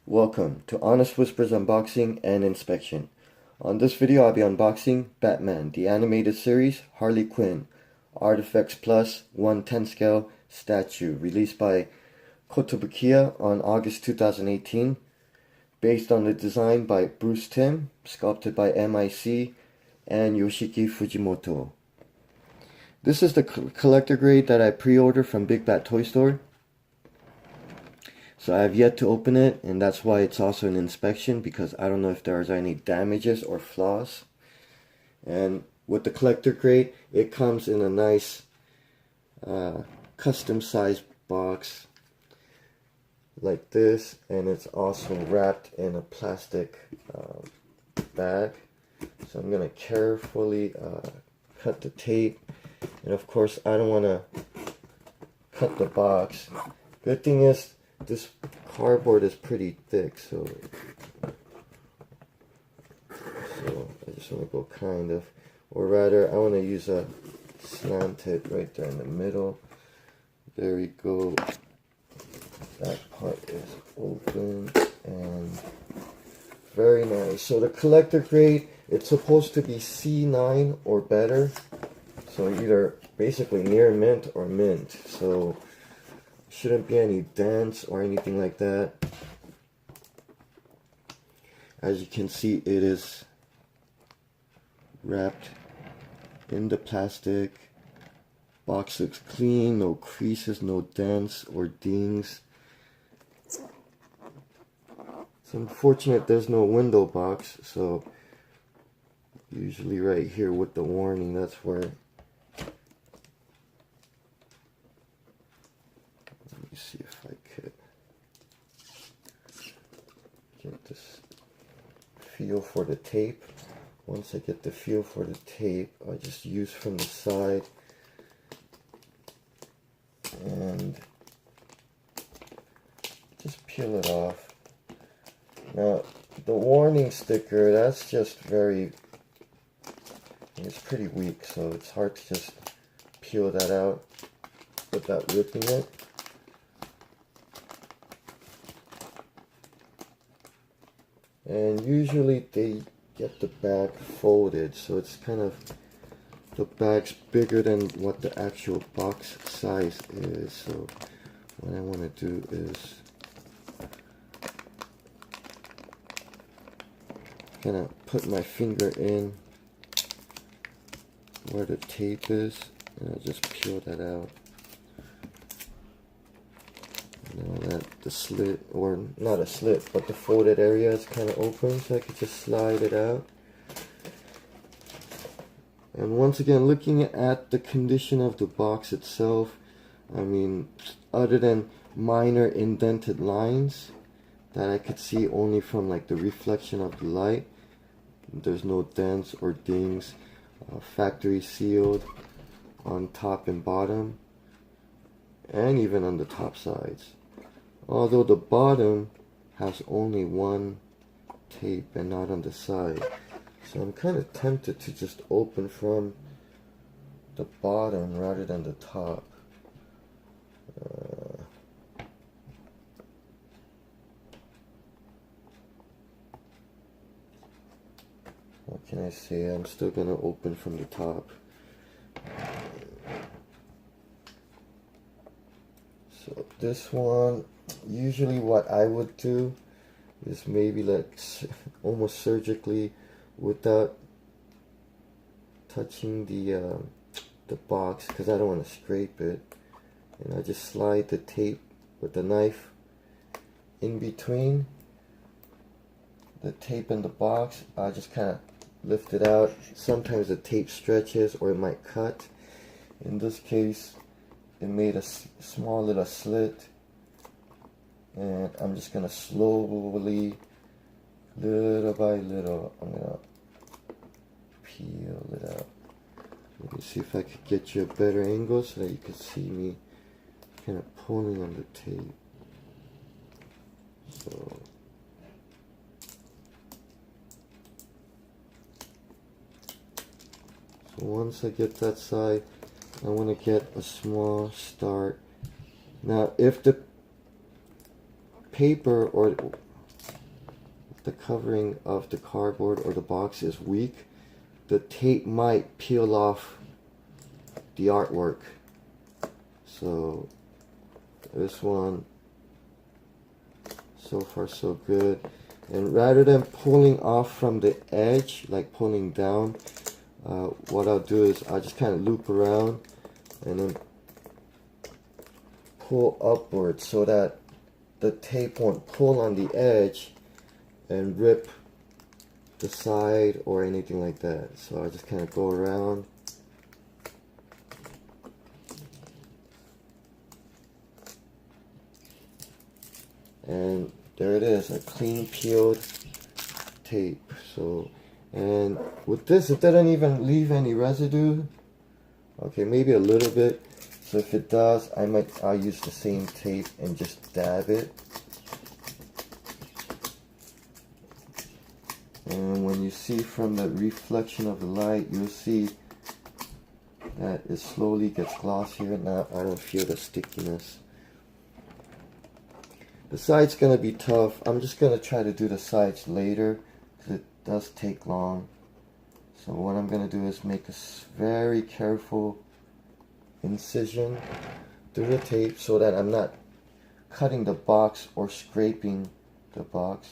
Welcome to Honest Whispers Unboxing and Inspection. On this video I'll be unboxing Batman, the animated series Harley Quinn ArtFX Plus 1/10 scale statue released by Kotobukiya on August 2018, based on the design by Bruce Timm, sculpted by M.I.C and Yoshiki Fujimoto. This is the collector grade that I pre-ordered from Big Bat Toy Store. So I have yet to open it, and that's why it's also an inspection, because I don't know if there's any damages or flaws. And with the collector grade, it comes in a nice custom sized box like this, and it's also wrapped in a plastic bag. So I'm going to carefully cut the tape, and of course I don't want to cut the box. Good thing is this cardboard is pretty thick, so I just want to go kind of, or rather I want to use a slanted right there in the middle. There we go. That part is open and very nice. So the collector grade, it's supposed to be C9 or better, so either basically near mint or mint. So shouldn't be any dents or anything like that. As you can see, it is wrapped in the plastic. Box looks clean, no creases, no dents or dings. It's unfortunate there's no window box, so usually right here with the warning, that's where. See if I could get this feel for the tape. Once I get the feel for the tape, I just use from the side and just peel it off. Now the warning sticker, that's just it's pretty weak, so it's hard to just peel that out without ripping it. And usually they get the bag folded, so it's kind of, the bag's bigger than what the actual box size is. So what I want to do is kind of put my finger in where the tape is, and I'll just peel that out. Now that the slit, or not a slit, but the folded area is kind of open, so I could just slide it out. And once again, looking at the condition of the box itself, I mean, other than minor indented lines that I could see only from like the reflection of the light, there's no dents or dings. Factory sealed on top and bottom, and even on the top sides. Although the bottom has only one tape and not on the side. So I'm kind of tempted to just open from the bottom rather than the top. What can I say? I'm still going to open from the top. So this one, usually what I would do is maybe like almost surgically, without touching the box, because I don't want to scrape it, and I just slide the tape with the knife in between the tape and the box. I just kind of lift it out. Sometimes the tape stretches or it might cut. In this case, it made a small little slit, and I'm just gonna slowly, little by little, I'm gonna peel it out. Let me see if I could get you a better angle so that you could see me kind of pulling on the tape. So once I get that side, I want to get a small start. Now if the paper or the covering of the cardboard or the box is weak, the tape might peel off the artwork. So this one, so far so good. And rather than pulling off from the edge, like pulling down, what I'll do is I'll just kind of loop around and then pull upwards so that the tape won't pull on the edge and rip the side or anything like that. So I just kind of go around. And there it is, a clean peeled tape. So, and with this, it didn't even leave any residue. Okay, maybe a little bit. So if it does, I'll use the same tape and just dab it. And when you see from the reflection of the light, you'll see that it slowly gets glossier. Now I don't feel the stickiness. The side's gonna be tough. I'm just gonna try to do the sides later because it does take long. So what I'm gonna do is make a very careful incision through the tape so that I'm not cutting the box or scraping the box.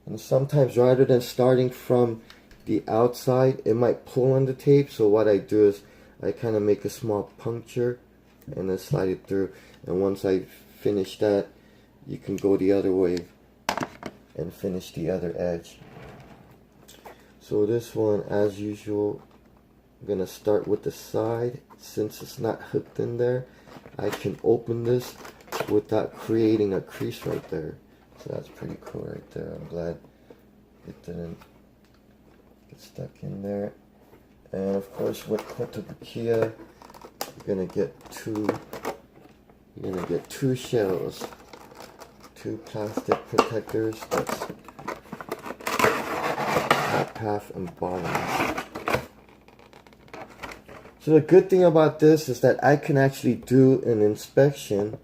And sometimes rather than starting from the outside, it might pull on the tape. So what I do is I kind of make a small puncture and then slide it through. And once I finish that, you can go the other way and finish the other edge. So this one, as usual, I'm gonna start with the side. Since it's not hooked in there, I can open this without creating a crease right there. So that's pretty cool right there. I'm glad it didn't get stuck in there. And of course with Kotobukiya, you're gonna get two shells, two plastic protectors. That's top half and bottom. So the good thing about this is that I can actually do an inspection.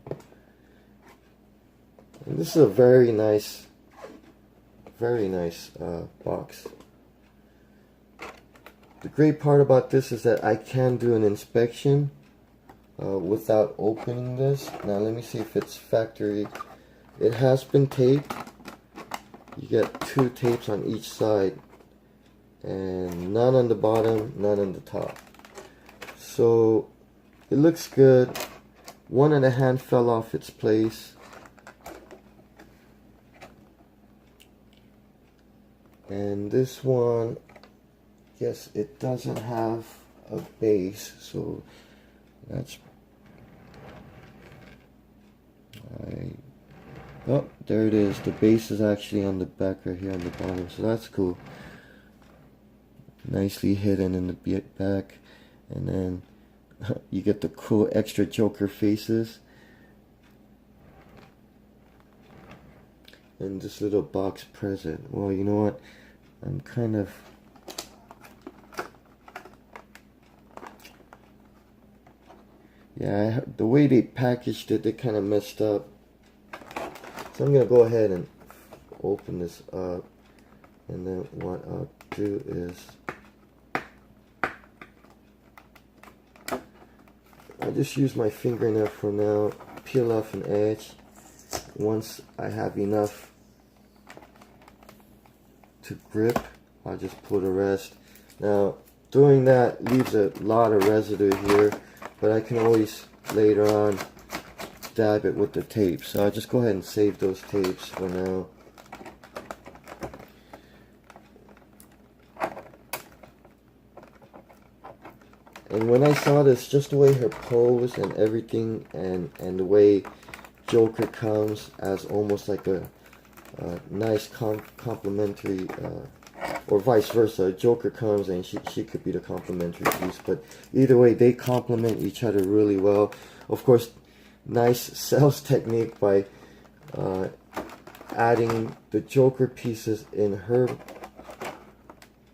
And this is a very nice box. The great part about this is that I can do an inspection without opening this. Now let me see if it's factory. It has been taped. You get two tapes on each side and none on the bottom, none on the top. So it looks good. One of the hand fell off its place. And this one, yes, it doesn't have a base, so that's oh, there it is. The base is actually on the back right here on the bottom, so that's cool. Nicely hidden in the back, and then you get the cool extra Joker faces. And this little box present. Well, you know what? I'm kind of... yeah, the way they packaged it, they kind of messed up. So I'm going to go ahead and open this up. And then what I'll do is... I'll just use my fingernail for now. Peel off an edge. Once I have enough to grip, I'll just pull the rest. Now, doing that leaves a lot of residue here, but I can always later on dab it with the tape. So I'll just go ahead and save those tapes for now. And when I saw this, just the way her pose and everything, and the way Joker comes as almost like a nice complementary, or vice versa. Joker comes and she could be the complementary piece, but either way they complement each other really well. Of course, nice sales technique by adding the Joker pieces in her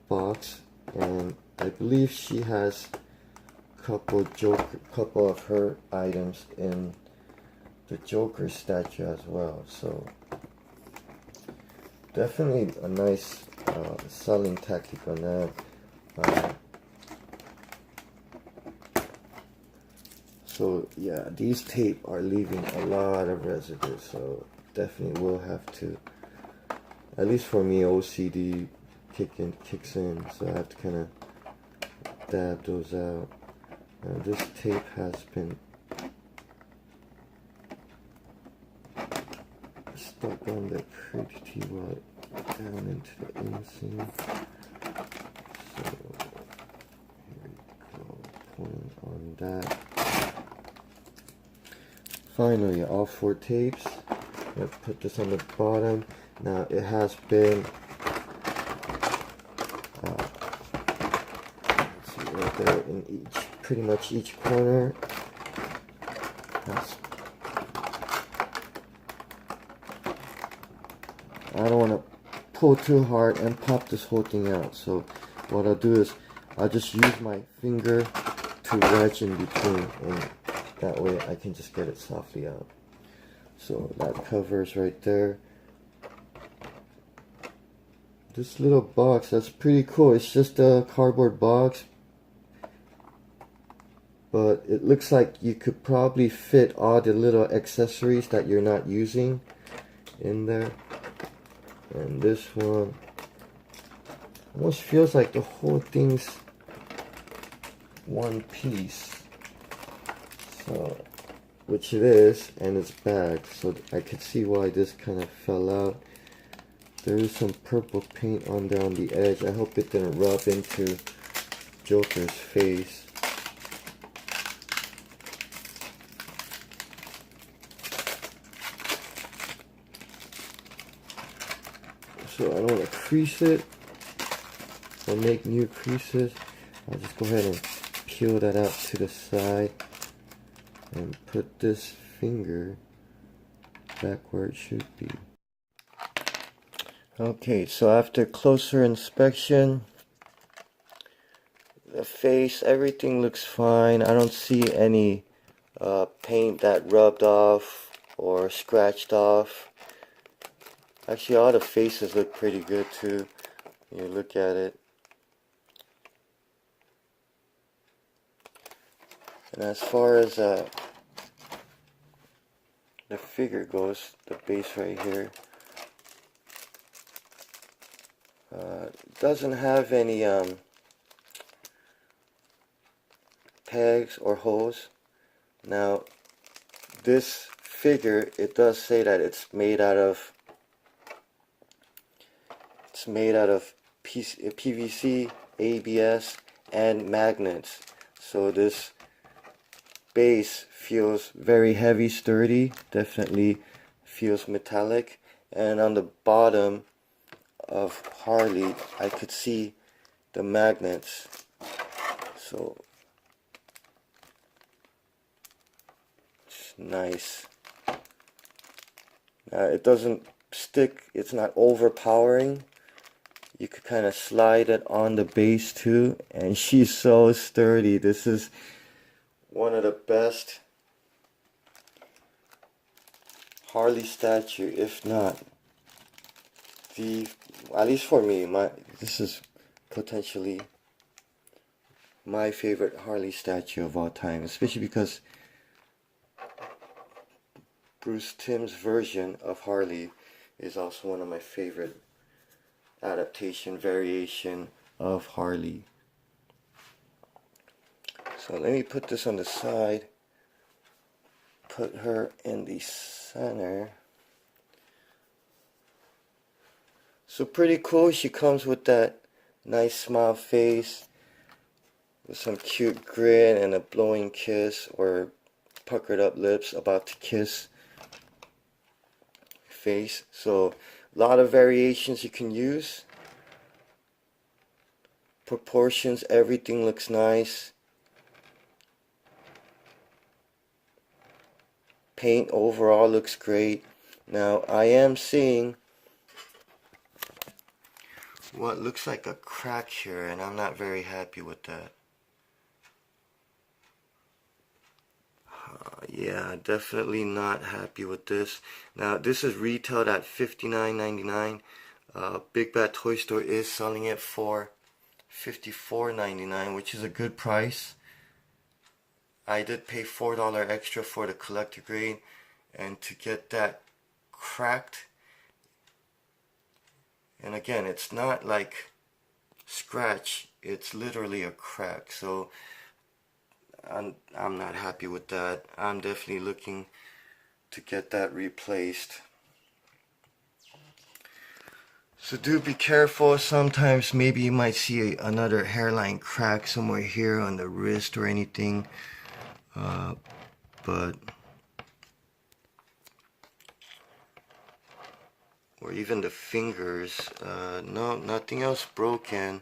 box, and I believe she has couple of her items in the Joker statue as well. So definitely a nice selling tactic on that. So yeah, these tape are leaving a lot of residue, so definitely will have to, at least for me, OCD kicks in, so I have to kind of dab those out. This tape has been stuck on there pretty well down into the inseam. So here we go, pulling on that. Finally, all 4 tapes. Let's put this on the bottom. Now it has been let's see, right there in pretty much each corner. I don't want to pull too hard and pop this whole thing out. So what I'll do is I'll just use my finger to wedge in between, and that way I can just get it softly out. So that covers right there. This little box, that's pretty cool. It's just a cardboard box, but it looks like you could probably fit all the little accessories that you're not using in there. And this one almost feels like the whole thing's one piece. So, which it is, and it's bagged, so I could see why this kind of fell out. There is some purple paint on there on the edge. I hope it didn't rub into Joker's face. So I don't want to crease it or make new creases. I'll just go ahead and peel that out to the side and put this finger back where it should be. Okay, so after closer inspection, the face, everything looks fine. I don't see any paint that rubbed off or scratched off. Actually, all the faces look pretty good too. You look at it. And as far as the figure goes, the base right here, doesn't have any pegs or holes. Now, this figure, it does say that it's made out of PVC, ABS, and magnets. So this base feels very heavy, sturdy, definitely feels metallic. And on the bottom of Harley, I could see the magnets. So it's nice. Now it doesn't stick, it's not overpowering. You could kind of slide it on the base too, and she's so sturdy. This is one of the best Harley statue, if not the, at least for me, this is potentially my favorite Harley statue of all time, especially because Bruce Timm's version of Harley is also one of my favorite variation of Harley. So let me put this on the side, put her in the center. So pretty cool. She comes with that nice smile face with some cute grin and a blowing kiss or puckered up lips about to kiss face. So a lot of variations you can use. Proportions, everything looks nice. Paint overall looks great. Now I am seeing what looks like a crack here, and I'm not very happy with that. Yeah, definitely not happy with this. Now, this is retailed at $59.99. Big Bad Toy Store is selling it for $54.99, which is a good price. I did pay $4 extra for the collector grade, and to get that cracked, and again, it's not like scratch, it's literally a crack. So I'm not happy with that. I'm definitely looking to get that replaced. So do be careful. Sometimes maybe you might see another hairline crack somewhere here on the wrist or anything. But or even the fingers. No, nothing else broken.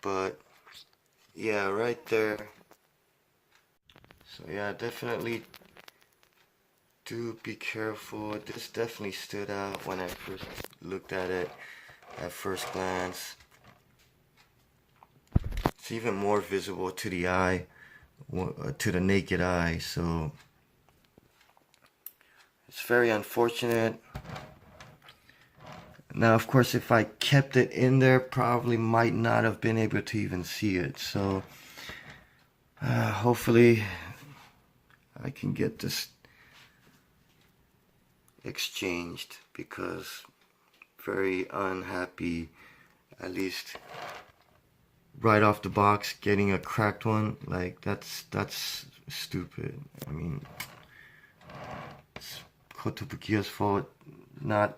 But yeah, right there. So yeah, definitely do be careful. This definitely stood out when I first looked at it at first glance. It's even more visible to the eye, to the naked eye. So it's very unfortunate. Now, of course, if I kept it in there, probably might not have been able to even see it. So hopefully I can get this exchanged, because very unhappy, at least right off the box, getting a cracked one. Like, that's stupid. I mean, it's Kotobukiya's fault, not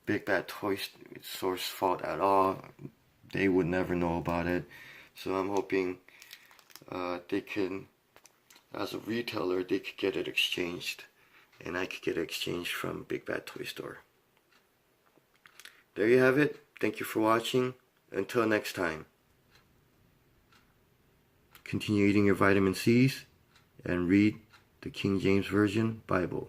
Big Bad Toy Store's fault at all. They would never know about it. So I'm hoping they can, as a retailer, they could get it exchanged, and I could get it exchanged from Big Bad Toy Store. There you have it. Thank you for watching. Until next time, continue eating your vitamin C's and read the King James Version Bible.